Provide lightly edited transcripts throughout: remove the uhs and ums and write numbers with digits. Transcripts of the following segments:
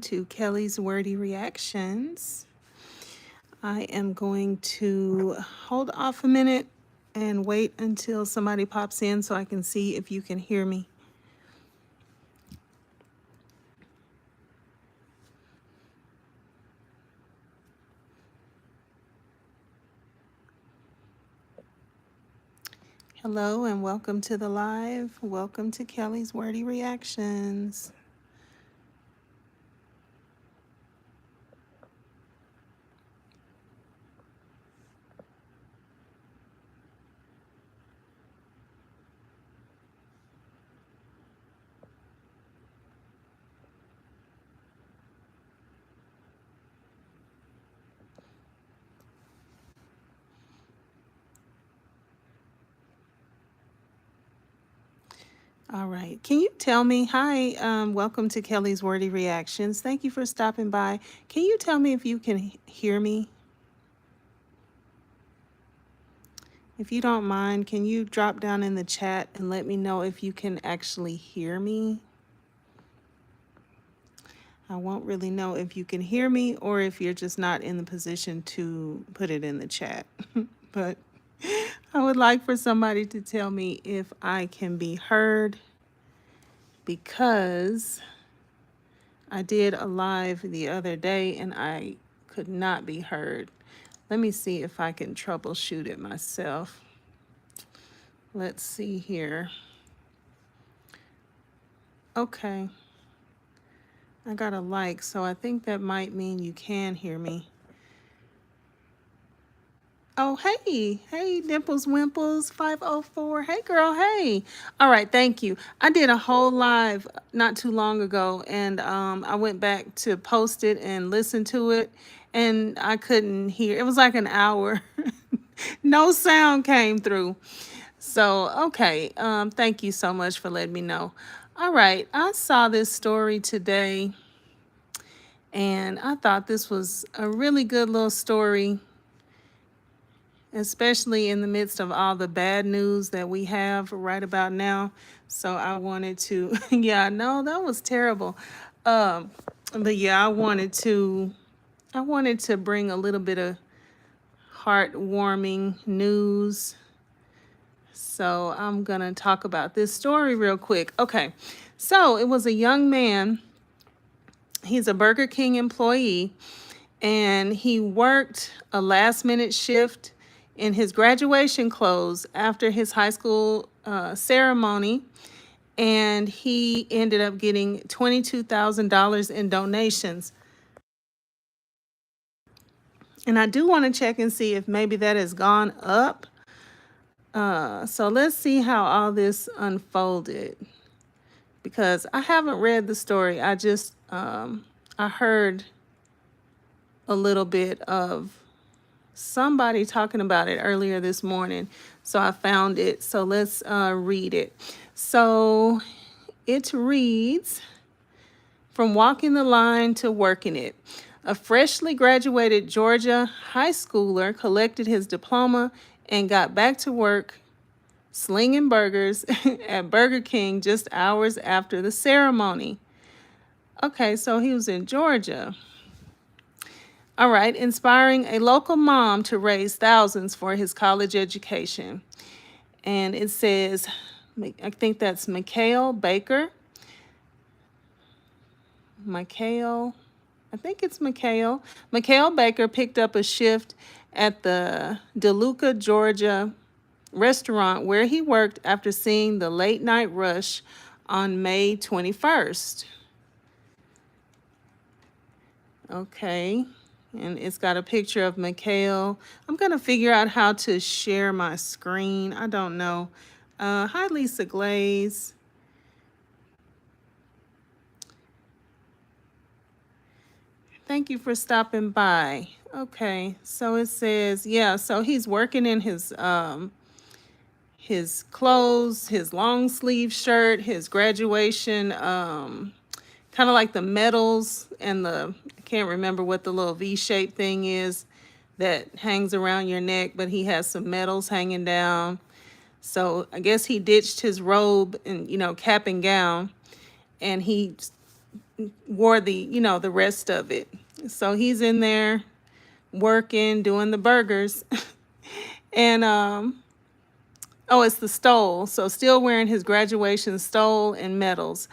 To Kelly's Wordy Reactions. I am going to hold off a minute and wait until somebody pops in so I can see if you can hear me. Hello and welcome to the live. Welcome to Kelly's Wordy Reactions. All right. Can you tell me, hi, welcome to Kelly's Wordy Reactions. Thank you for stopping by. Can you tell me if you can hear me? If you don't mind, can you drop down in the chat and let me know if you can actually hear me? I won't really know if you can hear me or if you're just not in the position to put it in the chat. But I would like for somebody to tell me if I can be heard, because I did a live the other day and I could not be heard. Let me see if I can troubleshoot it myself. Let's see here. Okay. I got a like, so I think that might mean you can hear me. Oh, hey, Dimples Wimples 504. Hey, girl, hey. All right, thank you. I did a whole live not too long ago, and I went back to post it and listen to it, and I couldn't hear. It was like an hour. No sound came through. So, okay, thank you so much for letting me know. All right, I saw this story today, and I thought this was a really good little story, especially in the midst of all the bad news that we have right about now. So I wanted to, yeah, no, that was terrible. But yeah, I wanted to bring a little bit of heartwarming news. So I'm gonna talk about this story real quick. Okay, so it was a young man. He's a Burger King employee, and he worked a last minute shift in his graduation clothes after his high school ceremony, and he ended up getting $22,000 in donations. And I do want to check and see if maybe that has gone up. So let's see how all this unfolded, because I haven't read the story. I just I heard a little bit of somebody talking about it earlier this morning, so I found it. So let's read it. So it reads, "From walking the line to working it, a freshly graduated Georgia high schooler collected his diploma and got back to work slinging burgers at Burger King just hours after the ceremony." Okay, so he was in Georgia. All right, inspiring a local mom to raise thousands for his college education. And it says, I think that's Mikhail Baker. I think it's Mikhail. Mikhail Baker picked up a shift at the DeLuca, Georgia restaurant where he worked after seeing the late night rush on May 21st. Okay. And it's got a picture of Mikhail. I'm going to figure out how to share my screen. I don't know. Hi, Lisa Glaze. Thank you for stopping by. Okay, so it says, yeah, so he's working in his clothes, his long sleeve shirt, his graduation, kind of like the medals and I can't remember what the little V-shaped thing is that hangs around your neck, but he has some medals hanging down. So I guess he ditched his robe and, cap and gown, and he wore the rest of it. So he's in there working, doing the burgers. And oh, it's the stole. So still wearing his graduation stole and medals.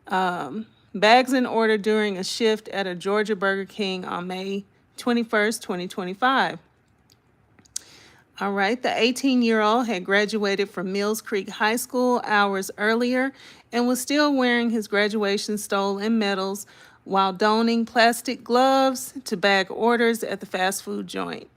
Bags in order during a shift at a Georgia Burger King on May 21st, 2025. All right, the 18-year-old had graduated from Mills Creek High School hours earlier and was still wearing his graduation stole and medals while donning plastic gloves to bag orders at the fast food joint.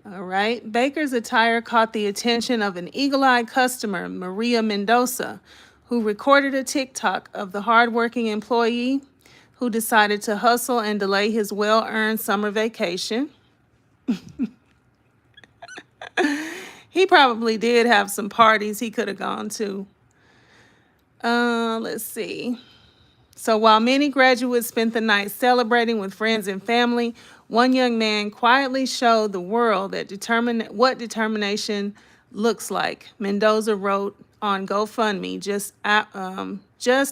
All right, Baker's attire caught the attention of an eagle-eyed customer, Maria Mendoza, who recorded a TikTok of the hardworking employee who decided to hustle and delay his well-earned summer vacation. He probably did have some parties he could have gone to. Let's see. So while many graduates spent the night celebrating with friends and family, one young man quietly showed the world that what determination looks like. Mendoza wrote on GoFundMe just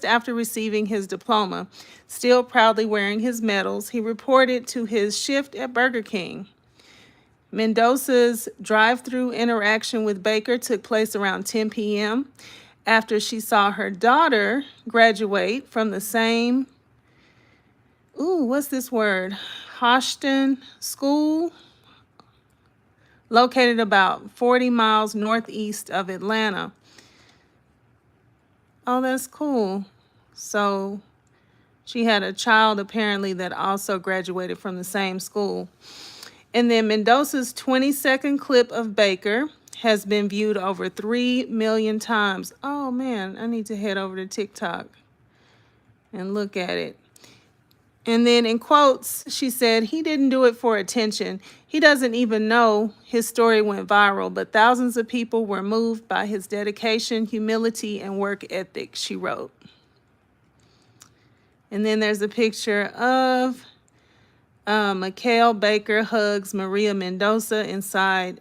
after receiving his diploma, still proudly wearing his medals. He reported to his shift at Burger King. Mendoza's drive-through interaction with Baker took place around 10 p.m. after she saw her daughter graduate from the same, what's this word? Hoschton School, located about 40 miles northeast of Atlanta. Oh, that's cool. So she had a child apparently that also graduated from the same school. And then Mendoza's 20-second clip of Baker has been viewed over 3 million times. Oh man, I need to head over to TikTok and look at it. And then in quotes, she said, "He didn't do it for attention. He doesn't even know his story went viral, but thousands of people were moved by his dedication, humility, and work ethic," she wrote. And then there's a picture of Mikhail Baker hugs Maria Mendoza inside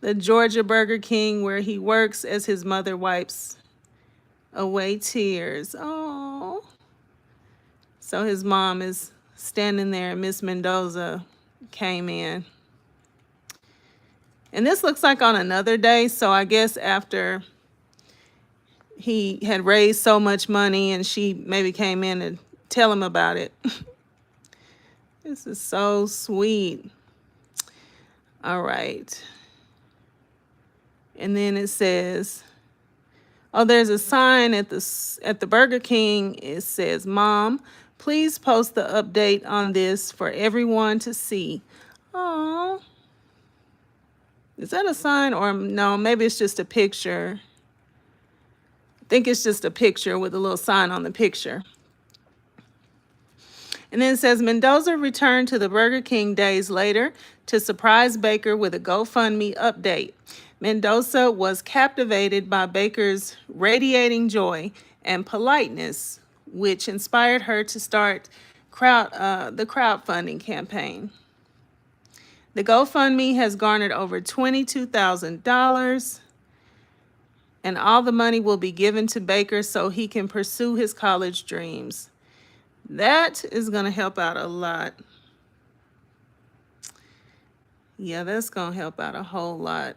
the Georgia Burger King where he works as his mother wipes away tears. Oh. So his mom is standing there and Miss Mendoza came in. And this looks like on another day. So I guess after he had raised so much money and she maybe came in to tell him about it. This is so sweet. All right. And then it says, oh, there's a sign at the Burger King. It says, "Mom, please post the update on this for everyone to see." Oh, is that a sign or no? Maybe it's just a picture. I think it's just a picture with a little sign on the picture. And then it says, Mendoza returned to the Burger King days later to surprise Baker with a GoFundMe update. Mendoza was captivated by Baker's radiating joy and politeness, which inspired her to start the crowdfunding campaign. The GoFundMe has garnered over $22,000, and all the money will be given to Baker so he can pursue his college dreams. That is going to help out a lot. Yeah, that's going to help out a whole lot.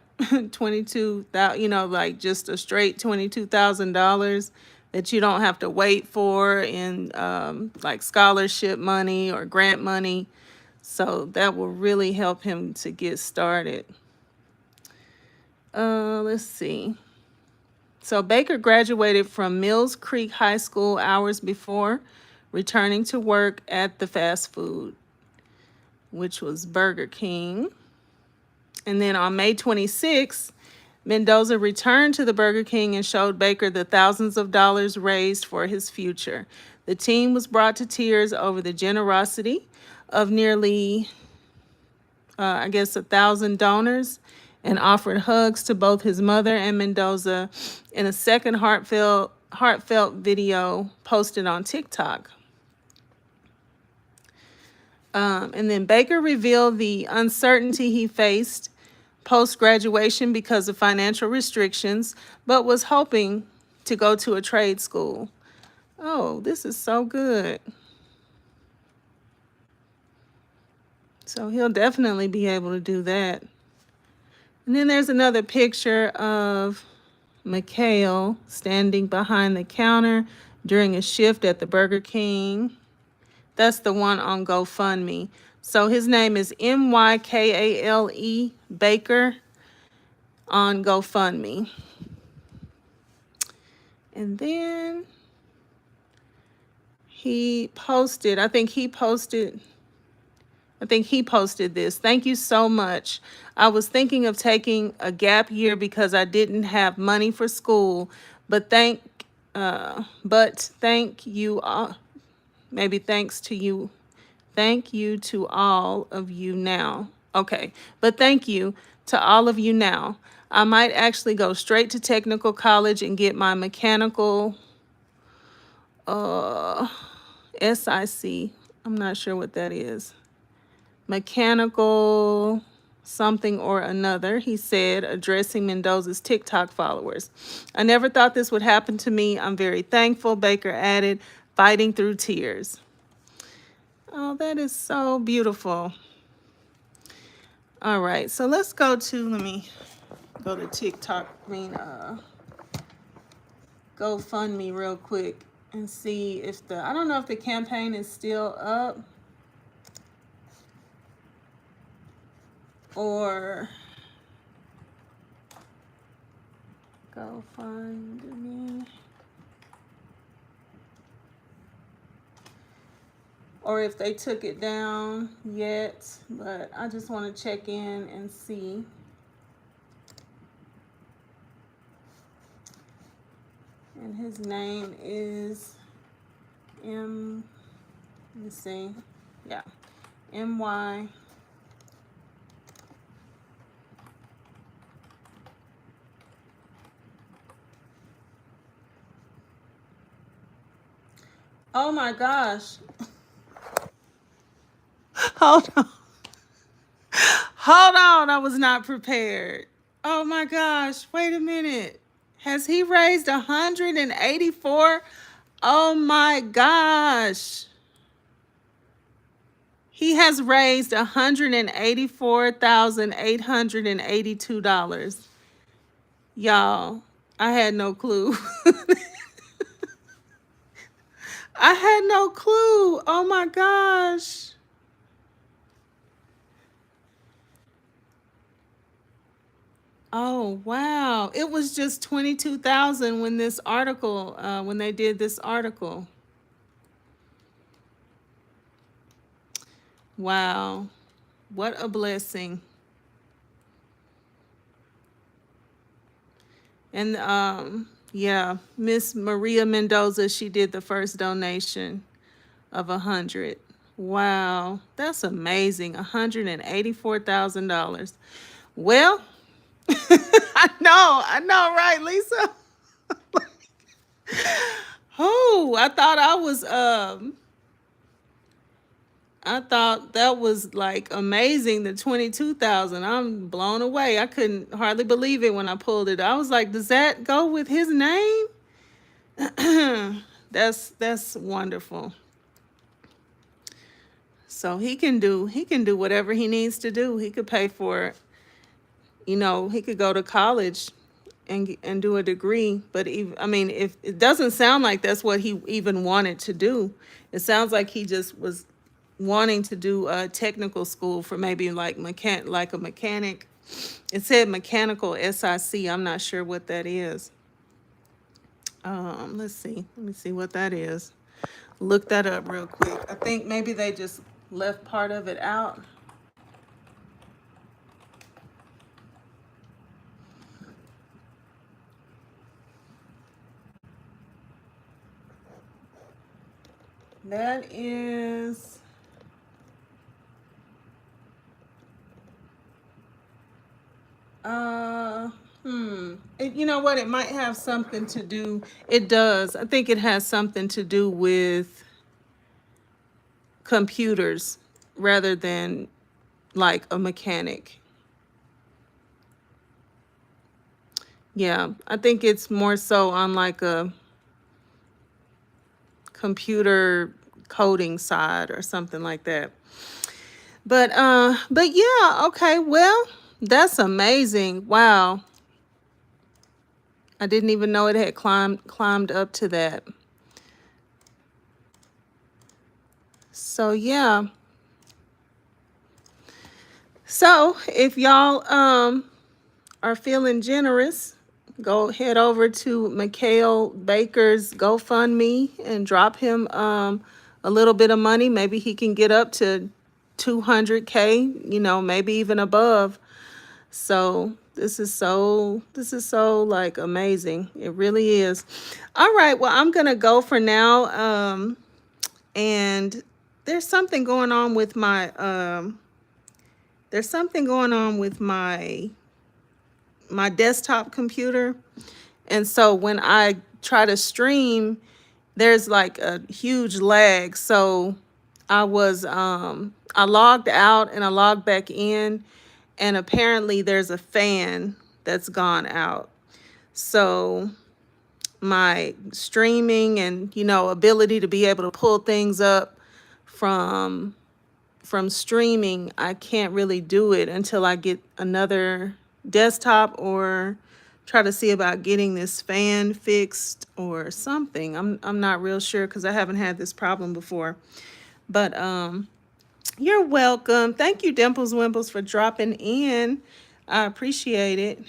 22,000, like just a straight $22,000 that you don't have to wait for in like scholarship money or grant money. So that will really help him to get started. Let's see. So Baker graduated from Mills Creek High School hours before returning to work at the fast food, which was Burger King. And then on May 26th, Mendoza returned to the Burger King and showed Baker the thousands of dollars raised for his future. The team was brought to tears over the generosity of nearly, 1,000 donors, and offered hugs to both his mother and Mendoza in a second heartfelt video posted on TikTok. And then Baker revealed the uncertainty he faced post-graduation because of financial restrictions, but was hoping to go to a trade school. Oh, this is so good. So he'll definitely be able to do that. And then there's another picture of Mikhail standing behind the counter during a shift at the Burger King. That's the one on GoFundMe. So his name is Mykale Baker on GoFundMe. And then he posted, I think he posted this. Thank you so much. I was thinking of taking a gap year because I didn't have money for school, but thank you all. Maybe thanks to you. Thank you to all of you now. Okay, but thank you to all of you now. I might actually go straight to technical college and get my mechanical uh SIC. I'm not sure what that is. Mechanical something or another, he said, addressing Mendoza's TikTok followers. I never thought this would happen to me. I'm very thankful, Baker added, fighting through tears. Oh, that is so beautiful. All right, so let's go to, let me go to TikTok, GoFundMe real quick and see if I don't know if the campaign is still up or GoFundMe. Or if they took it down yet, but I just want to check in and see. And his name is let me see, yeah, MY. Oh my gosh. Hold on. Hold on, I was not prepared. Oh my gosh, wait a minute. Has he raised 184? Oh my gosh. He has raised $184,882. Y'all, I had no clue. I had no clue. Oh my gosh. Oh wow. It was just 22,000 when this article, when they did this article. Wow. What a blessing. And yeah, Miss Maria Mendoza, she did the first donation of 100. Wow, that's amazing. $184,000. Well, I know, right, Lisa? Oh, I thought that was like amazing, the 22,000. I'm blown away. I couldn't hardly believe it when I pulled it. I was like, does that go with his name? That's wonderful. So he can do whatever he needs to do. He could pay for, he could go to college and do a degree. But I mean, if it doesn't sound like that's what he even wanted to do, it sounds like he just was wanting to do a technical school for maybe like a mechanic. It said mechanical SIC. I'm not sure what that is. Let's see. Let me see what that is. Look that up real quick. I think maybe they just left part of it out. That is, you know what? It might have something to do. It does. I think it has something to do with computers rather than like a mechanic. Yeah, I think it's more so on like a computer coding side or something like that. But yeah, okay, well, that's amazing. Wow. I didn't even know it had climbed up to that. So yeah. So if y'all are feeling generous, go head over to Mikhail Baker's GoFundMe and drop him a little bit of money. Maybe he can get up to 200K, you know, maybe even above. So this is so like amazing. It really is. All right, well, I'm gonna go for now. And there's something going on with my there's something going on with my desktop computer. And so when I try to stream, there's like a huge lag. So I logged out and I logged back in, and apparently there's a fan that's gone out. So my streaming and, you know, ability to be able to pull things up from streaming, I can't really do it until I get another desktop or try to see about getting this fan fixed or something. I'm not real sure because I haven't had this problem before. But you're welcome. Thank you, Dimples Wimples, for dropping in. I appreciate it.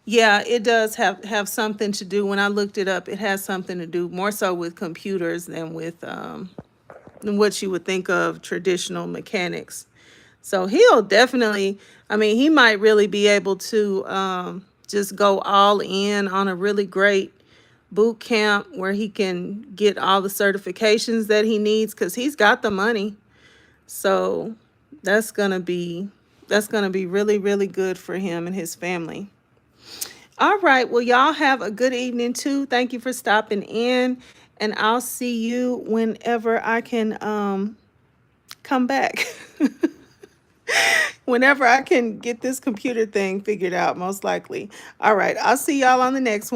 Yeah, it does have something to do. When I looked it up, it has something to do more so with computers than with than what you would think of traditional mechanics. So he'll definitely, I mean, he might really be able to just go all in on a really great boot camp where he can get all the certifications that he needs because he's got the money. So that's gonna be really, really good for him and his family. All right. Well, y'all have a good evening too. Thank you for stopping in. And I'll see you whenever I can come back. Whenever I can get this computer thing figured out, most likely. All right. I'll see y'all on the next one.